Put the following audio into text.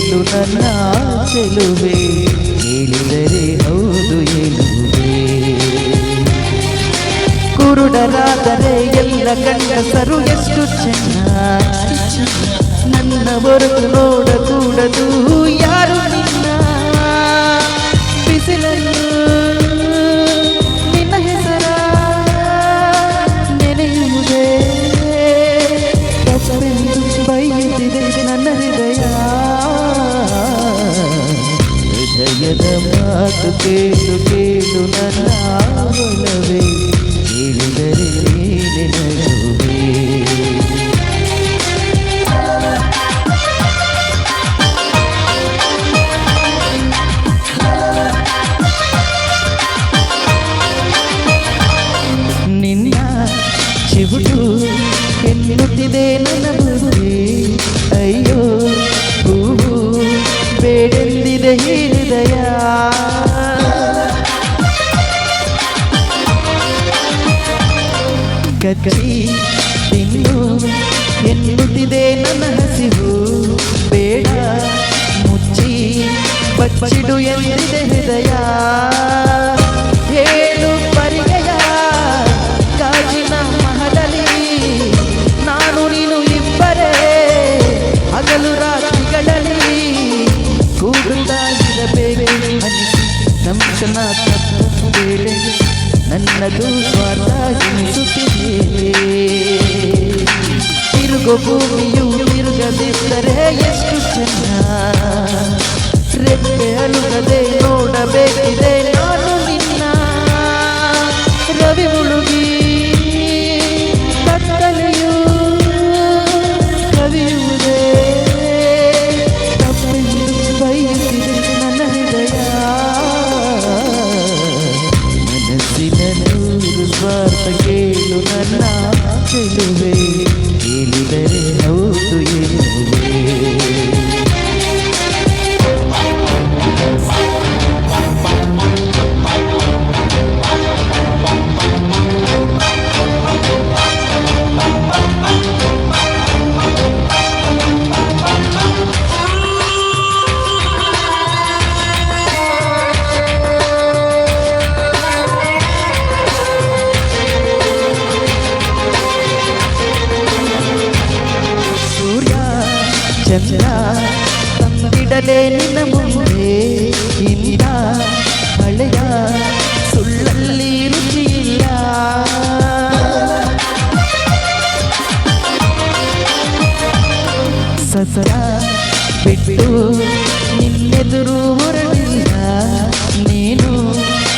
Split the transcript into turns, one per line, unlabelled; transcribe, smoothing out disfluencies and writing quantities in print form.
ಕೇಳು ನನ್ನ ಚೆಲುವೆ, ಹೇಳಿದರೆ ಹೌದು ಎನ್ನುವೆ. ಕುರುಡರಾದರೆ ಎಲ್ಲ ಗಂಡಸರು ಎಷ್ಟು ಚೆನ್ನ, ನನ್ನ ಹೊರತು ನೋಡಕೂಡದು ಯಾರು ನಿನ್ನ. ಬಿಸಿಲನ್ನು ನಿನ್ನ ಹೆಸರ ನೆನೆಯುವುದೇ ತಪ್ಪೆಂದು ಬೈಯುತ್ತಿದೆ ನನ್ನ ಹೃದಯ. ಹೃದಯದ ಮಾತು ಕೇಳು ಕೇಳು ನನ್ನ ಒಲವೇ, ಹೇಳಿದರೆ ನೀನೆ ನಗುವೆ. ನಿನ್ನ ಚಿವುಟು ಎನ್ನುತ್ತಿದೆ ನನ್ನ ಬುದ್ಧಿ, ಅಯ್ಯೋ ಹೂವು ಬೇಡೆಂದಿದೆ ಹೃದಯ. ಕಚ್ಚಿ ತಿನ್ನು ಎನ್ನುತ್ತಿದೆ ನನ್ನ ಹಸಿವು, ಬೇಡ ಮುಚ್ಚಿ ಬಚ್ಚಿಡು ಎಂದಿದೆ ಹೃದಯ. ಹೇಳು ಪರಿಗಯ ಗಾಜಿನ ಮಹಲಲ್ಲಿ, ನಾನು ನೀನು ಇಬ್ಬರೇ ಹಗಲು ರಾತ್ರಿಗಳಲ್ಲಿ ಕೂಡುತ್ತಾ ಇರಬೇಕು ಅನಿಸಿ ಸಂಶನ ತಪ್ಪೇಳೆ ನನ್ನದು ಸ್ವಾರ್ಥ ಎನಿಸುತ್ತಿದೆ. ತಿರುಗೋ ಭೂಮಿಯು ತಿರುಗದಿದ್ದರೆ ಎಷ್ಟು ಚೆನ್ನ, ರೆಕ್ಕೆ ಅಲುಗದೆ ನೋಡಬೇಕಿದೆ ನಾನು ನಿನ್ನ. ರವಿ ಮುಳುಗಿ ಕತ್ತಲೆಯು ಕವಿಯುವುದೇ ತಪ್ಪೆಂದು ಬಯಸಿದೆ ನನ್ನ ಹೃದಯ. ಮನಸ್ಸಿನ ನೂರು ಸ್ವಾರ್ಥ ಕೇಳು ನನ್ನ ಚೆಲುವೆ, ಹೇಳಿದರೆ ಹೌದು ಎನ್ನುವೆ. ಚಂದ್ರ ತಂದಿಡಲೇ ನಿನ್ನ ಮುಂದೆ, ಇಂದ ಹಳೆಯ ಸುಳ್ಳಲ್ಲಿ ರುಚಿಯಿಲ್ಲ. ಸಸರ ಬಿಟ್ಟು ನಿನ್ನೆ